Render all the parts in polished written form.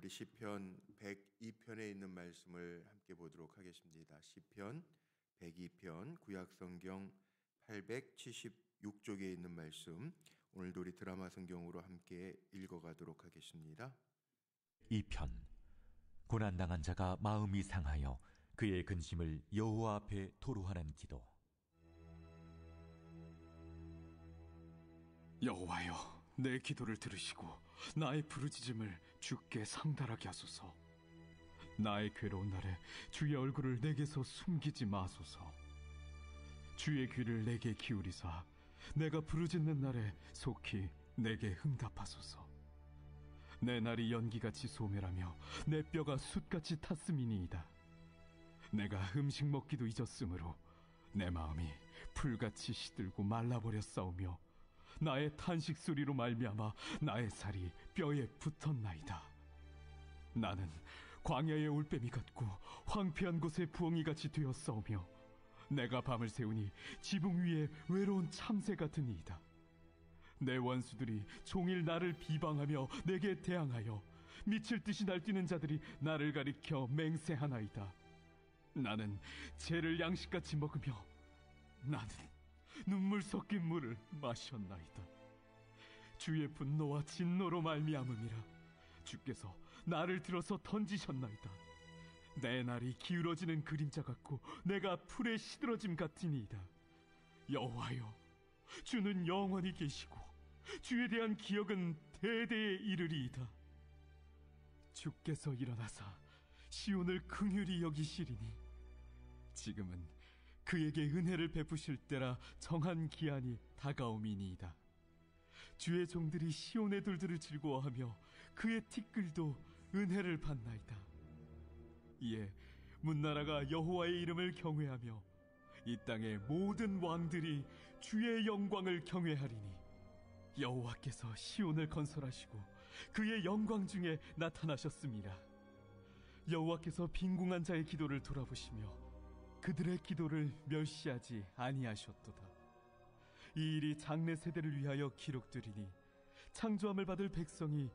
우리 시편 102편에 있는 말씀을 함께 보도록 하겠습니다. 시편 102편 구약성경 876쪽에 있는 말씀, 오늘도 우리 드라마 성경으로 함께 읽어가도록 하겠습니다. 2편. 고난당한 자가 마음이 상하여 그의 근심을 여호와 앞에 토로하는 기도. 여호와여, 내 기도를 들으시고 나의 부르짖음을 주께 상달하게 하소서. 나의 괴로운 날에 주의 얼굴을 내게서 숨기지 마소서. 주의 귀를 내게 기울이사 내가 부르짖는 날에 속히 내게 응답하소서. 내 날이 연기같이 소멸하며 내 뼈가 숯같이 탔음이니이다. 내가 음식 먹기도 잊었으므로 내 마음이 풀같이 시들고 말라버렸사오며 나의 탄식 소리로 말미암아 나의 살이 뼈에 붙었나이다. 나는 광야의 올빼미 같고 황폐한 곳의 부엉이같이 되었사오며 내가 밤을 새우니 지붕 위에 외로운 참새 같으니이다. 내 원수들이 종일 나를 비방하며 내게 대항하여 미칠 듯이 날뛰는 자들이 나를 가리켜 맹세하나이다. 나는 죄를 양식같이 먹으며 나는 눈물 섞인 물을 마셨나이다. 주의 분노와 진노로 말미암음이라 주께서 나를 들어서 던지셨나이다. 내 날이 기울어지는 그림자 같고 내가 풀에 시들어짐 같으니이다. 여호와여, 주는 영원히 계시고 주에 대한 기억은 대대에 이르리이다. 주께서 일어나사 시온을 긍휼히 여기시리니 지금은 그에게 은혜를 베푸실 때라 정한 기한이 다가옴이니이다. 주의 종들이 시온의 돌들을 즐거워하며 그의 티끌도 은혜를 받나이다. 이에 문나라가 여호와의 이름을 경외하며 이 땅의 모든 왕들이 주의 영광을 경외하리니 여호와께서 시온을 건설하시고 그의 영광 중에 나타나셨습니다. 여호와께서 빈궁한 자의 기도를 돌아보시며 그들의 기도를 멸시하지 아니하셨도다. 이 일이 장래 세대를 위하여 기록되리니 창조함을 받을 백성이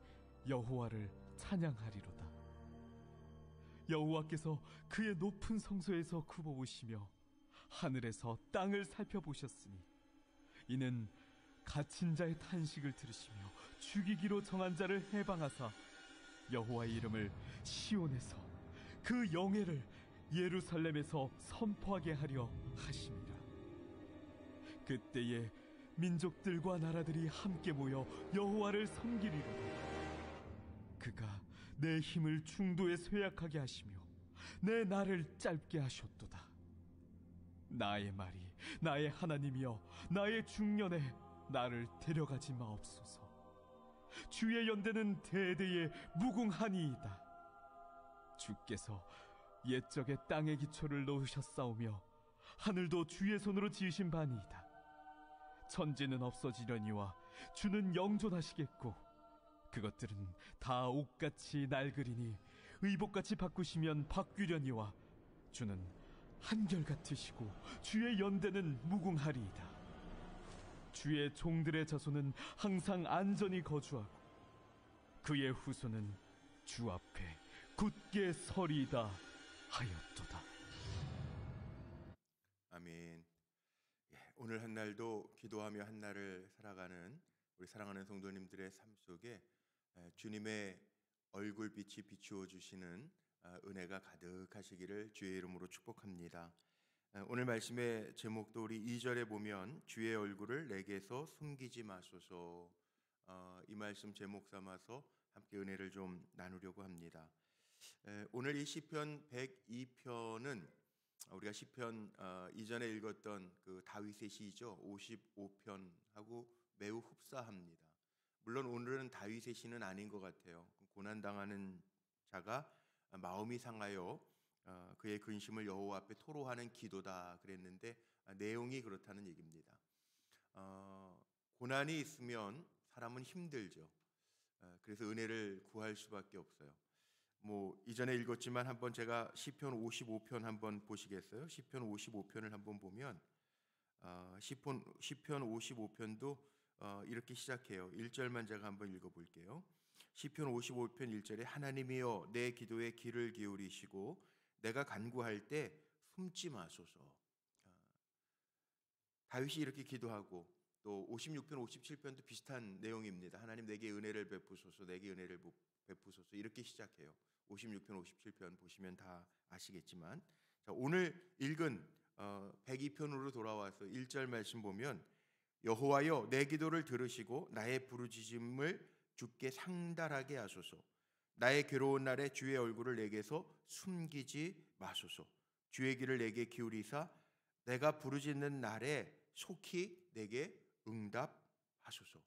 여호와를 찬양하리로다. 여호와께서 그의 높은 성소에서 굽어보시며 하늘에서 땅을 살펴보셨으니 이는 갇힌 자의 탄식을 들으시며 죽이기로 정한 자를 해방하사 여호와의 이름을 시온에서 그 영예를 예루살렘에서 선포하게 하려 하십니다. 그때에 민족들과 나라들이 함께 모여 여호와를 섬기리로다. 그가 내 힘을 중도에 쇠약하게 하시며 내 날을 짧게 하셨도다. 나의 말이 나의 하나님이여 나의 중년에 나를 데려가지 마옵소서. 주의 연대는 대대에 무궁하니이다. 주께서 옛적에 땅의 기초를 놓으셨사오며 하늘도 주의 손으로 지으신 바니이다. 천지는 없어지려니와 주는 영존하시겠고 그것들은 다 옷같이 낡으리니 의복같이 바꾸시면 바뀌려니와 주는 한결같으시고 주의 연대는 무궁하리이다. 주의 종들의 자손은 항상 안전히 거주하고 그의 후손은 주 앞에 굳게 서리이다 하였도다. 아멘. 오늘 한 날도 기도하며 한 날을 살아가는 우리 사랑하는 성도님들의 삶 속에 주님의 얼굴빛이 비추어 주시는 은혜가 가득하시기를 주의 이름으로 축복합니다. 오늘 말씀의 제목도 우리 2절에 보면 주의 얼굴을 내게서 숨기지 마소서, 이 말씀 제목 삼아서 함께 은혜를 좀 나누려고 합니다. 오늘 이 시편 102편은 우리가 시편 이전에 읽었던 그 다윗의 시죠 55편하고 매우 흡사합니다. 물론 오늘은 다윗의 시는 아닌 것 같아요. 고난당하는 자가 마음이 상하여 그의 근심을 여호와 앞에 토로하는 기도다 그랬는데 내용이 그렇다는 얘기입니다. 고난이 있으면 사람은 힘들죠. 그래서 은혜를 구할 수밖에 없어요. 이전에 읽었지만 한번 제가 시편 55편 한번 보시겠어요? 시편 55편을 한번 보면 시편 55편도 이렇게 시작해요. 1절만 제가 한번 읽어볼게요. 시편 55편 1절에 하나님이여 내 기도에 귀를 기울이시고 내가 간구할 때 숨지 마소서. 다윗이 이렇게 기도하고 또 56편 57편도 비슷한 내용입니다. 하나님 내게 은혜를 베푸소서, 내게 은혜를 베푸소서, 이렇게 시작해요. 56편 57편 보시면 다 아시겠지만, 자, 오늘 읽은 102편으로 돌아와서 1절 말씀 보면 여호와여 내 기도를 들으시고 나의 부르짖음을 주께 상달하게 하소서. 나의 괴로운 날에 주의 얼굴을 내게서 숨기지 마소서. 주의 귀를 내게 기울이사 내가 부르짖는 날에 속히 내게 응답하소서.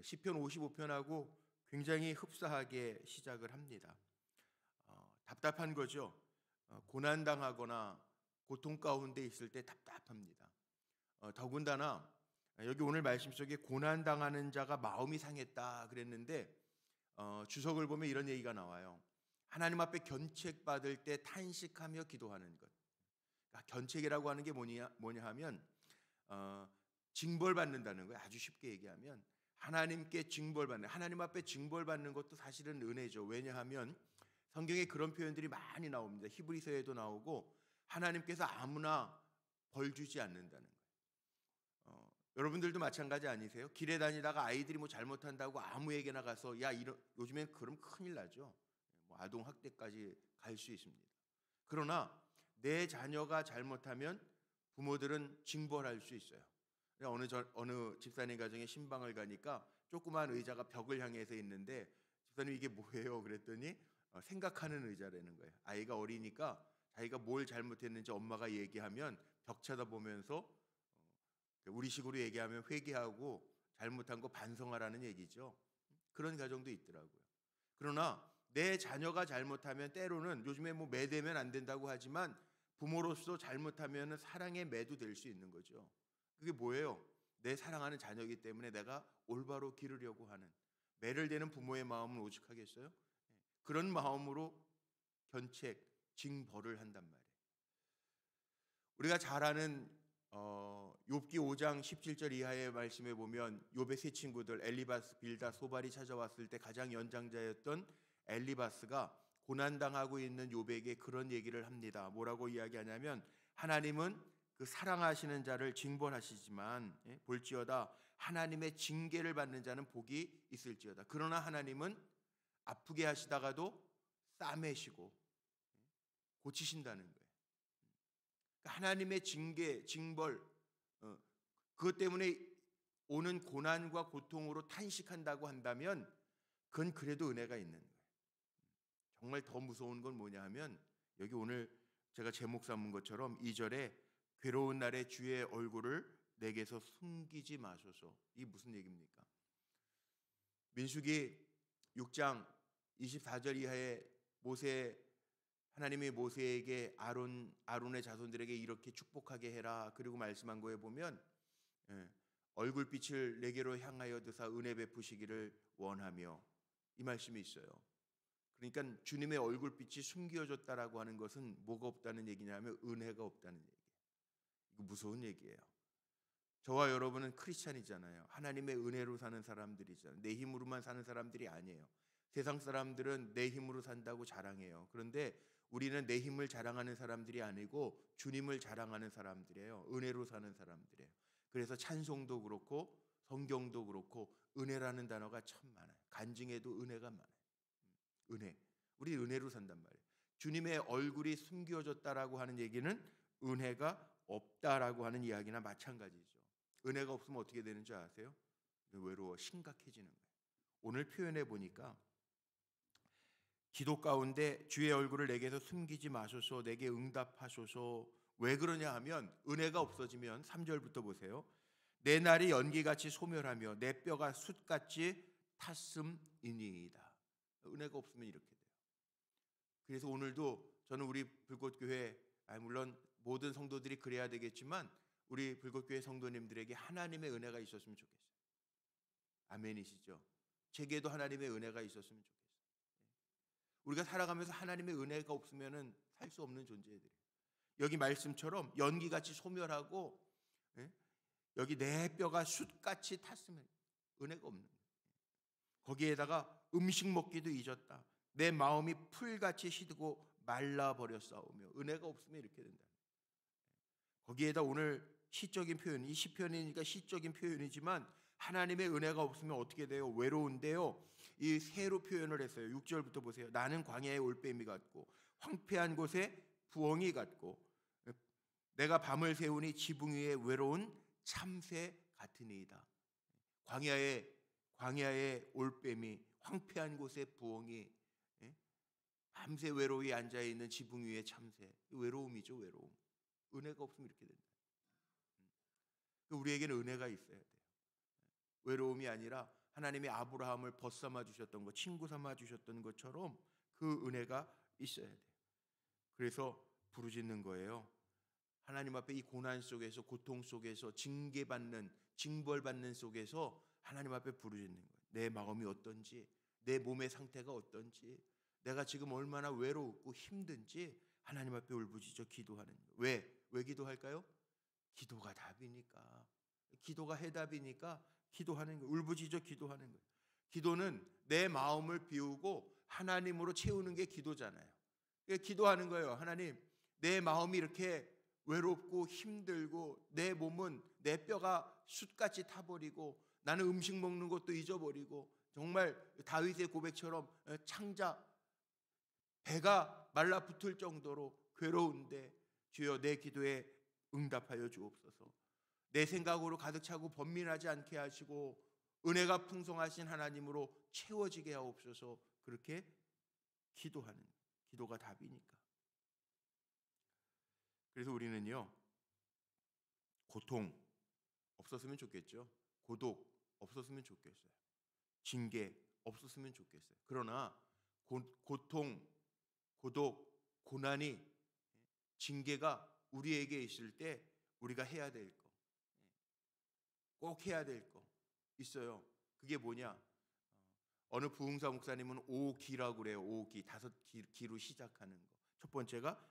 시편 55편하고 굉장히 흡사하게 시작을 합니다. 답답한 거죠. 고난당하거나 고통 가운데 있을 때 답답합니다. 더군다나 여기 오늘 말씀 속에 고난당하는 자가 마음이 상했다 그랬는데 주석을 보면 이런 얘기가 나와요. 하나님 앞에 견책받을 때 탄식하며 기도하는 것. 그러니까 견책이라고 하는 게 뭐냐 하면 징벌받는다는 거예요. 아주 쉽게 얘기하면 하나님께 징벌받는, 하나님 앞에 징벌받는 것도 사실은 은혜죠. 왜냐하면 성경에 그런 표현들이 많이 나옵니다. 히브리서에도 나오고 하나님께서 아무나 벌 주지 않는다는 거예요. 여러분들도 마찬가지 아니세요? 길에 다니다가 아이들이 뭐 잘못한다고 아무에게나 가서 야 요즘엔 그럼 큰일 나죠. 뭐 아동 학대까지 갈 수 있습니다. 그러나 내 자녀가 잘못하면 부모들은 징벌할 수 있어요. 어느 집사님 가정에 신방을 가니까 조그만 의자가 벽을 향해서 있는데 집사님 이게 뭐예요? 그랬더니 생각하는 의자라는 거예요. 아이가 어리니까 자기가 뭘 잘못했는지 엄마가 얘기하면 벽 쳐다보면서 우리식으로 얘기하면 회개하고 잘못한 거 반성하라는 얘기죠. 그런 가정도 있더라고요. 그러나 내 자녀가 잘못하면 때로는 요즘에 뭐 매대면 안 된다고 하지만 부모로서 잘못하면 사랑의 매도 될 수 있는 거죠. 그게 뭐예요? 내 사랑하는 자녀이기 때문에 내가 올바로 기르려고 하는, 매를 대는 부모의 마음은 오죽하겠어요? 그런 마음으로 견책, 징벌을 한단 말이에요. 우리가 잘 아는 욥기 5장 17절 이하의 말씀에 보면 욥의 세 친구들 엘리바스, 빌다, 소발이 찾아왔을 때 가장 연장자였던 엘리바스가 고난당하고 있는 욥에게 그런 얘기를 합니다. 뭐라고 이야기하냐면 하나님은 그 사랑하시는 자를 징벌하시지만 볼지어다 하나님의 징계를 받는 자는 복이 있을지어다. 그러나 하나님은 아프게 하시다가도 싸매시고 고치신다는 거예요. 하나님의 징계, 징벌, 그것 때문에 오는 고난과 고통으로 탄식한다고 한다면 그건 그래도 은혜가 있는 거예요. 정말 더 무서운 건 뭐냐 하면 여기 오늘 제가 제목 삼은 것처럼 2절에 괴로운 날에 주의 얼굴을 내게서 숨기지 마소서. 이게 무슨 얘기입니까? 민수기 6장 24절 이하에 하나님이 모세에게 아론의 자손들에게 이렇게 축복하게 해라 그리고 말씀한 거에 보면 얼굴빛을 내게로 향하여 드사 은혜 베푸시기를 원하며 이 말씀이 있어요. 그러니까 주님의 얼굴빛이 숨겨졌다라고 하는 것은 뭐가 없다는 얘기냐면 은혜가 없다는 얘기예요. 이거 무서운 얘기예요. 저와 여러분은 크리스찬이잖아요. 하나님의 은혜로 사는 사람들이잖아요. 내 힘으로만 사는 사람들이 아니에요. 세상 사람들은 내 힘으로 산다고 자랑해요. 그런데 우리는 내 힘을 자랑하는 사람들이 아니고 주님을 자랑하는 사람들이에요. 은혜로 사는 사람들이에요. 그래서 찬송도 그렇고 성경도 그렇고 은혜라는 단어가 참 많아요. 간증에도 은혜가 많아요. 은혜. 우리 은혜로 산단 말이에요. 주님의 얼굴이 숨겨졌다라고 하는 얘기는 은혜가 없다라고 하는 이야기나 마찬가지죠. 은혜가 없으면 어떻게 되는 줄 아세요? 외로워 심각해지는 거예요. 오늘 표현해 보니까 기도 가운데 주의 얼굴을 내게서 숨기지 마소서, 내게 응답하소서. 왜 그러냐 하면 은혜가 없어지면 3절부터 보세요. 내 날이 연기같이 소멸하며 내 뼈가 숯같이 탔음이니이다. 은혜가 없으면 이렇게 돼요. 그래서 오늘도 저는 우리 불꽃교회, 물론 모든 성도들이 그래야 되겠지만 우리 불꽃교회 성도님들에게 하나님의 은혜가 있었으면 좋겠어요. 아멘이시죠? 제게도 하나님의 은혜가 있었으면 좋겠어요. 우리가 살아가면서 하나님의 은혜가 없으면 살 수 없는 존재들이에요. 여기 말씀처럼 연기같이 소멸하고 여기 내 뼈가 숯같이 탔으면 은혜가 없는 거예요. 거기에다가 음식 먹기도 잊었다. 내 마음이 풀같이 시들고 말라버렸사오며. 은혜가 없으면 이렇게 된다. 거기에다 오늘 시적인 표현, 이 시편이니까 시적인 표현이지만 하나님의 은혜가 없으면 어떻게 돼요? 외로운데요. 이 새로 표현을 했어요. 6절부터 보세요. 나는 광야의 올빼미 같고 황폐한 곳에 부엉이 같고 내가 밤을 새우니 지붕 위에 외로운 참새 같으니이다. 광야의 올빼미, 황폐한 곳에 부엉이, 밤새 외로이 앉아 있는 지붕 위에 참새. 외로움이죠, 외로움. 은혜가 없으면 이렇게 된다. 우리에게는 은혜가 있어야 돼요. 외로움이 아니라 하나님이 아브라함을 벗삼아 주셨던 것, 친구 삼아 주셨던 것처럼 그 은혜가 있어야 돼요. 그래서 부르짖는 거예요. 하나님 앞에 이 고난 속에서, 고통 속에서, 징계받는, 징벌받는 속에서 하나님 앞에 부르짖는 거예요. 내 마음이 어떤지, 내 몸의 상태가 어떤지, 내가 지금 얼마나 외롭고 힘든지 하나님 앞에 울부짖어 기도하는 거예요. 왜 기도할까요? 기도가 답이니까, 기도가 해답이니까 기도하는 거예요. 울부짖어 기도하는 거예요. 기도는 내 마음을 비우고 하나님으로 채우는 게 기도잖아요. 기도하는 거예요. 하나님, 내 마음이 이렇게 외롭고 힘들고 내 몸은, 내 뼈가 숯같이 타버리고 나는 음식 먹는 것도 잊어버리고 정말 다윗의 고백처럼 창자 배가 말라붙을 정도로 괴로운데 주여 내 기도에 응답하여 주옵소서. 내 생각으로 가득 차고 번민하지 않게 하시고 은혜가 풍성하신 하나님으로 채워지게 하옵소서. 그렇게 기도하는, 기도가 답이니까. 그래서 우리는요, 고통 없었으면 좋겠죠. 고독 없었으면 좋겠어요. 징계 없었으면 좋겠어요. 그러나 고통, 고독, 고난이, 징계가 우리에게 있을 때 우리가 해야 될 거, 꼭 해야 될 거 있어요. 그게 뭐냐? 어느 부흥사 목사님은 5기라고 그래요. 5기, 5기로 시작하는 거. 첫 번째가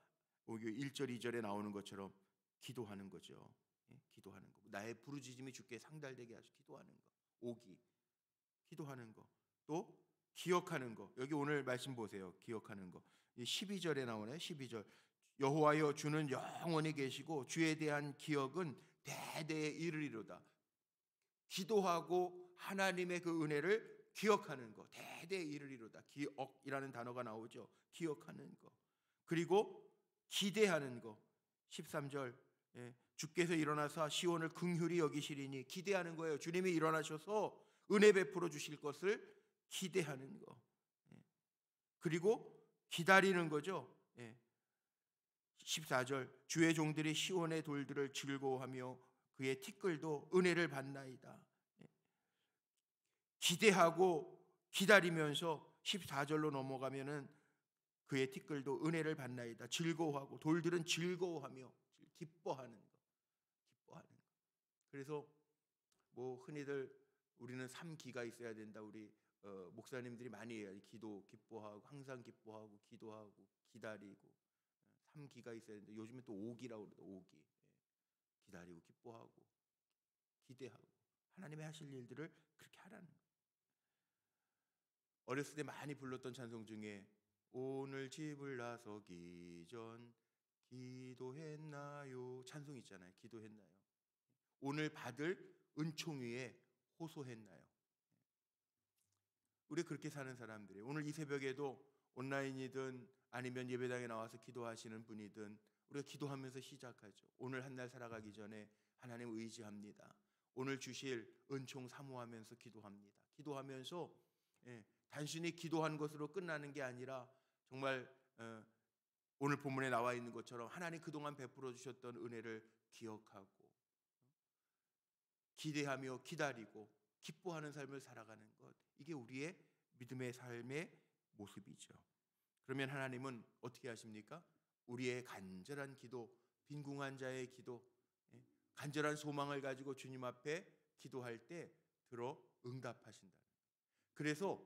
1절, 2절에 나오는 것처럼 기도하는 거죠. 기도하는 거. 나의 부르짖음이 주께 상달되게 하시고 기도하는 거. 5기. 기도하는 거. 또 기억하는 거. 여기 오늘 말씀 보세요. 기억하는 거. 12절에 나오네. 12절. 여호와여 주는 영원히 계시고 주에 대한 기억은 대대에 이르리로다. 기도하고 하나님의 그 은혜를 기억하는 거. 대대에 이르리로다. 기억이라는 단어가 나오죠. 기억하는 거. 그리고 기대하는 거. 13절. 주께서 일어나사 시온을 긍휼히 여기시리니 기대하는 거예요. 주님이 일어나셔서 은혜 베풀어 주실 것을 기대하는 거. 그리고 기다리는 거죠. 14절. 주의 종들이 시온의 돌들을 즐거워하며 그의 티끌도 은혜를 받나이다. 기대하고 기다리면서 14절로 넘어가면은 그의 티끌도 은혜를 받나이다. 즐거워하고, 돌들은 즐거워하며 기뻐하는 거. 기뻐하는 거. 그래서 뭐 흔히들 우리는 3기가 있어야 된다. 우리 목사님들이 많이 해요. 기뻐하고, 항상 기뻐하고, 기도하고, 기다리고. 3기가 있어야 된다. 요즘에 또 5기라고 그러죠. 5기. 기다리고, 기뻐하고, 기대하고, 하나님의 하실 일들을 그렇게 하라는 거예요. 어렸을 때 많이 불렀던 찬송 중에 오늘 집을 나서기 전 기도했나요? 찬송 있잖아요. 기도했나요? 오늘 받을 은총 위에 호소했나요? 우리 그렇게 사는 사람들이에요. 오늘 이 새벽에도 온라인이든 아니면 예배당에 나와서 기도하시는 분이든 우리가 기도하면서 시작하죠. 오늘 한 날 살아가기 전에 하나님 의지합니다. 오늘 주실 은총 사모하면서 기도합니다. 기도하면서 단순히 기도한 것으로 끝나는 게 아니라 정말 오늘 본문에 나와 있는 것처럼 하나님 그동안 베풀어 주셨던 은혜를 기억하고 기대하며 기다리고 기뻐하는 삶을 살아가는 것, 이게 우리의 믿음의 삶의 모습이죠. 그러면 하나님은 어떻게 하십니까? 우리의 간절한 기도, 빈궁한 자의 기도, 간절한 소망을 가지고 주님 앞에 기도할 때 들어 응답하신다. 그래서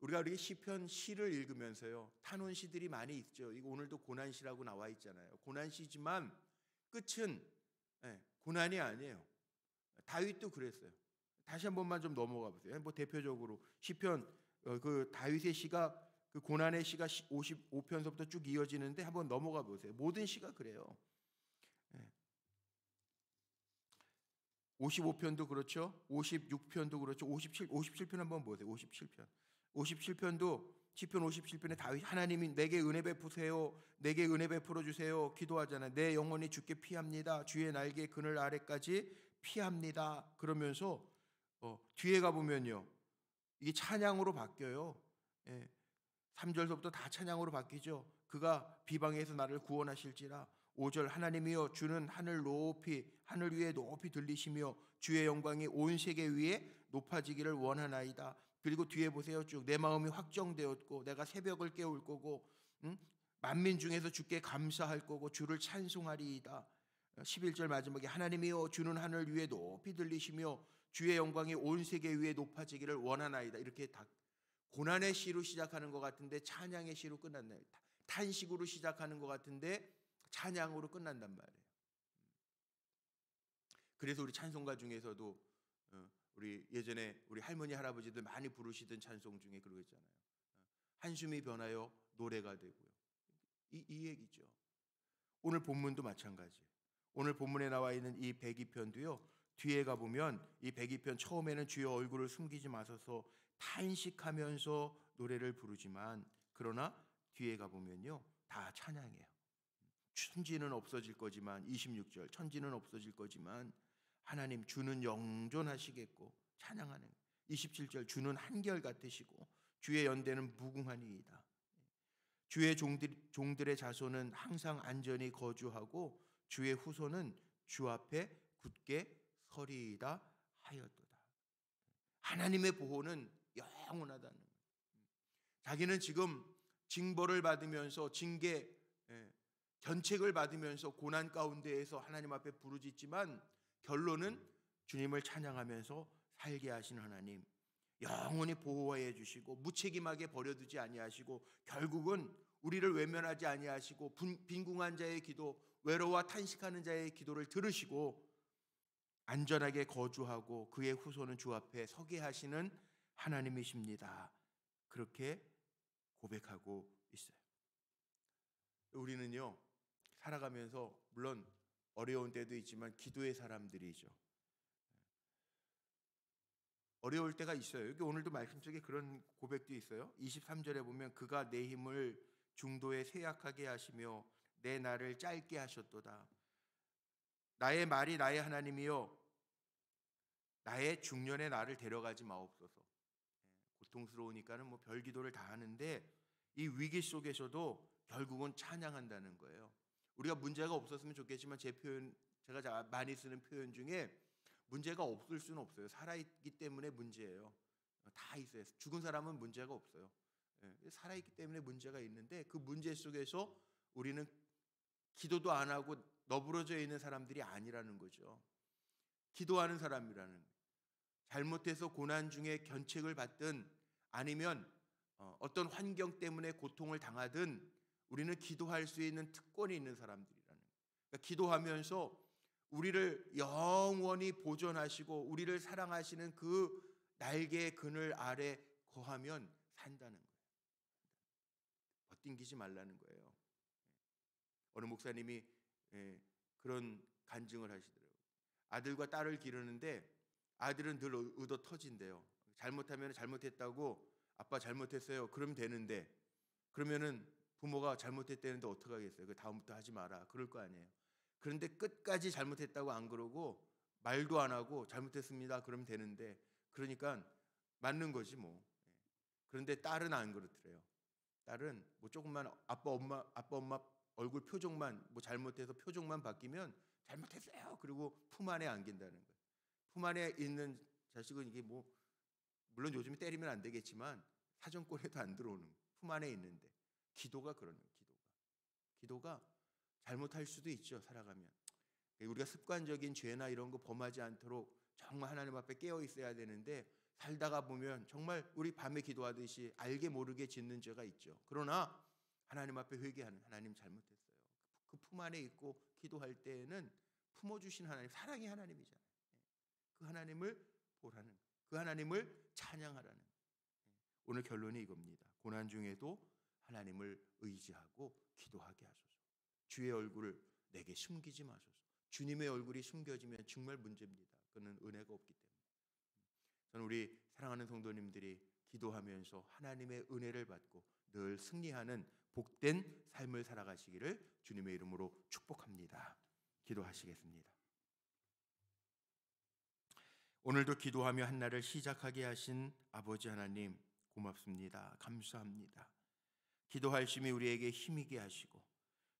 우리가 우리 시편 시를 읽으면서요, 탄원 시들이 많이 있죠. 이거 오늘도 고난 시라고 나와 있잖아요. 고난 시지만 끝은 고난이 아니에요. 다윗도 그랬어요. 다시 한 번만 좀 넘어가 보세요. 뭐 대표적으로 시편 그 다윗의 시가 그 고난의 시가 55편서부터 쭉 이어지는데 한번 넘어가 보세요. 모든 시가 그래요. 55편도 그렇죠. 56편도 그렇죠. 57편 한번 보세요. 57편도 시편 57편에 다윗 하나님이 내게 은혜 베푸세요. 내게 은혜 베풀어 주세요. 기도하잖아요. 내 영혼이 주께 피합니다. 주의 날개 그늘 아래까지 피합니다. 그러면서 뒤에 가보면요. 이게 찬양으로 바뀌어요. 3절서부터 다 찬양으로 바뀌죠. 그가 비방에서 나를 구원하실지라. 5절 하나님이여 주는 하늘 위에 높이 들리시며 주의 영광이 온 세계 위에 높아지기를 원하나이다. 그리고 뒤에 보세요. 쭉 내 마음이 확정되었고 내가 새벽을 깨울 거고 만민 중에서 주께 감사할 거고 주를 찬송하리이다. 11절 마지막에 하나님이여 주는 하늘 위에 높이 들리시며 주의 영광이 온 세계 위에 높아지기를 원하나이다. 이렇게 다 고난의 시로 시작하는 것 같은데 찬양의 시로 끝났나요? 탄식으로 시작하는 것 같은데 찬양으로 끝난단 말이에요. 그래서 우리 찬송가 중에서도 우리 예전에 우리 할머니 할아버지들 많이 부르시던 찬송 중에 그러고 있잖아요. 한숨이 변하여 노래가 되고요. 이 얘기죠. 오늘 본문도 마찬가지예요. 오늘 본문에 나와 있는 이 102편도요. 뒤에 가보면 이 102편 처음에는 주의 얼굴을 숨기지 마소서 탄식하면서 노래를 부르지만 그러나 뒤에 가보면요. 다 찬양해요. 천지는 없어질 거지만 26절 천지는 없어질 거지만 하나님 주는 영존하시겠고 찬양하는 27절 주는 한결 같으시고 주의 연대는 무궁하니이다. 주의 종들의 자손은 항상 안전히 거주하고 주의 후손은 주 앞에 굳게 서리이다 하였도다. 하나님의 보호는 영원하다는 거예요. 자기는 지금 징벌을 받으면서 징계 견책을 받으면서 고난 가운데에서 하나님 앞에 부르짖지만 결론은 주님을 찬양하면서 살게 하신 하나님, 영원히 보호해 주시고 무책임하게 버려두지 아니하시고 결국은 우리를 외면하지 아니하시고 빈궁한 자의 기도, 외로워 탄식하는 자의 기도를 들으시고 안전하게 거주하고 그의 후손은 주 앞에 서게 하시는 하나님이십니다. 그렇게 고백하고 있어요. 우리는요 살아가면서 물론 어려운 때도 있지만 기도의 사람들이죠. 어려울 때가 있어요. 여기 오늘도 말씀 속에 그런 고백도 있어요. 23절에 보면 그가 내 힘을 중도에 쇠약하게 하시며 내 날을 짧게 하셨도다. 나의 말이 나의 하나님이여 나의 중년의 나를 데려가지 마옵소서. 고통스러우니까는 뭐 별 기도를 다 하는데 이 위기 속에서도 결국은 찬양한다는 거예요. 우리가 문제가 없었으면 좋겠지만 제가 많이 쓰는 표현 중에 문제가 없을 수는 없어요. 살아있기 때문에 문제예요. 다 있어요. 죽은 사람은 문제가 없어요. 살아있기 때문에 문제가 있는데 그 문제 속에서 우리는 기도도 안 하고 너부러져 있는 사람들이 아니라는 거죠. 기도하는 사람이라는 거예요. 잘못해서 고난 중에 견책을 받든 아니면 어떤 환경 때문에 고통을 당하든 우리는 기도할 수 있는 특권이 있는 사람들이라는 거예요. 그러니까 기도하면서 우리를 영원히 보존하시고 우리를 사랑하시는 그 날개의 그늘 아래 거하면 산다는 거예요. 버팅기지 말라는 거예요. 어느 목사님이 그런 간증을 하시더라고요. 아들과 딸을 기르는데 아들은 늘 얻어 터진대요. 잘못하면 잘못했다고 아빠 잘못했어요. 그러면 되는데 그러면은 부모가 잘못했다는데 어떡하겠어요. 그 다음부터 하지 마라. 그럴 거 아니에요. 그런데 끝까지 잘못했다고 안 그러고 말도 안 하고 잘못했습니다. 그러면 되는데 그러니까 맞는 거지 뭐. 그런데 딸은 안 그렇더래요. 딸은 뭐 조금만 아빠 엄마 얼굴 표정만 뭐 잘못해서 표정만 바뀌면 잘못했어요. 그리고 품 안에 안긴다는 거예요. 품 안에 있는 자식은 이게 뭐 물론 요즘에 때리면 안 되겠지만 사정권에도 안 들어오는 거예요. 품 안에 있는데 기도가 그러는 거예요. 기도가 잘못할 수도 있죠. 살아가면 우리가 습관적인 죄나 이런 거 범하지 않도록 정말 하나님 앞에 깨어 있어야 되는데 살다가 보면 정말 우리 밤에 기도하듯이 알게 모르게 짓는 죄가 있죠. 그러나 하나님 앞에 회개하는 하나님 잘못했어요. 그 품 안에 있고 기도할 때에는 품어주신 하나님 사랑의 하나님이잖아요. 그 하나님을 보라는 그 하나님을 찬양하라는 오늘 결론이 이겁니다. 고난 중에도 하나님을 의지하고 기도하게 하소서. 주의 얼굴을 내게 숨기지 마소서. 주님의 얼굴이 숨겨지면 정말 문제입니다. 그는 은혜가 없기 때문에. 저는 우리 사랑하는 성도님들이 기도하면서 하나님의 은혜를 받고 늘 승리하는 복된 삶을 살아가시기를 주님의 이름으로 축복합니다. 기도하시겠습니다. 오늘도 기도하며 한날을 시작하게 하신 아버지 하나님 고맙습니다. 감사합니다. 기도할 심이 우리에게 힘이게 하시고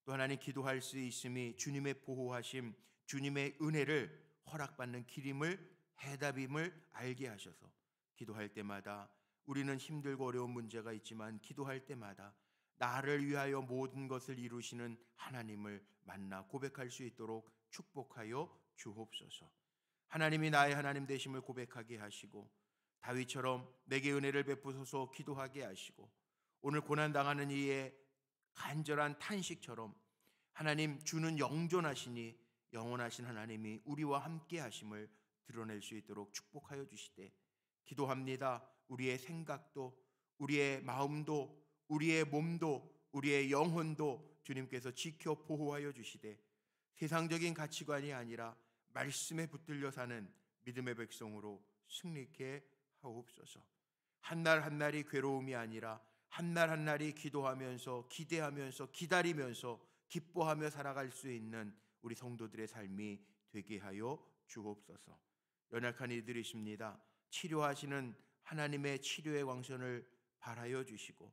또 하나님 기도할 수 있음이 주님의 보호하심, 주님의 은혜를 허락받는 길임을 해답임을 알게 하셔서 기도할 때마다 우리는 힘들고 어려운 문제가 있지만 기도할 때마다 나를 위하여 모든 것을 이루시는 하나님을 만나 고백할 수 있도록 축복하여 주옵소서. 하나님이 나의 하나님 되심을 고백하게 하시고 다윗처럼 내게 은혜를 베푸소서 기도하게 하시고 오늘 고난당하는 이의 간절한 탄식처럼 하나님 주는 영존하시니 영원하신 하나님이 우리와 함께 하심을 드러낼 수 있도록 축복하여 주시되 기도합니다. 우리의 생각도 우리의 마음도 우리의 몸도 우리의 영혼도 주님께서 지켜 보호하여 주시되 세상적인 가치관이 아니라 말씀에 붙들려 사는 믿음의 백성으로 승리케 하옵소서. 한날 한날이 괴로움이 아니라 한날 한날이 기도하면서 기대하면서 기다리면서 기뻐하며 살아갈 수 있는 우리 성도들의 삶이 되게 하여 주옵소서. 연약한 이들이십니다. 치료하시는 하나님의 치료의 광선을 발하여 주시고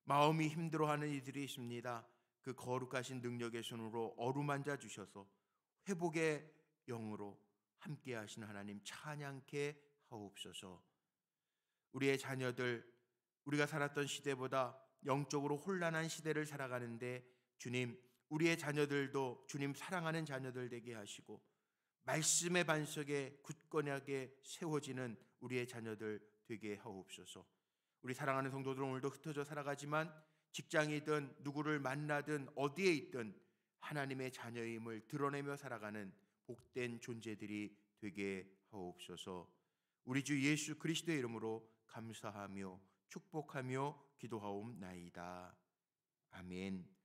마음이 힘들어하는 이들이 있습니다. 그 거룩하신 능력의 손으로 어루만져 주셔서 회복의 영으로 함께 하시는 하나님 찬양케 하옵소서. 우리의 자녀들 우리가 살았던 시대보다 영적으로 혼란한 시대를 살아가는데 주님 우리의 자녀들도 주님 사랑하는 자녀들 되게 하시고 말씀의 반석에 굳건하게 세워지는 우리의 자녀들 되게 하옵소서. 우리 사랑하는 성도들 오늘도 흩어져 살아가지만 직장이든 누구를 만나든 어디에 있든 하나님의 자녀임을 드러내며 살아가는 복된 존재들이 되게 하옵소서. 우리 주 예수 그리스도의 이름으로 감사하며 축복하며 기도하옵나이다. 아멘.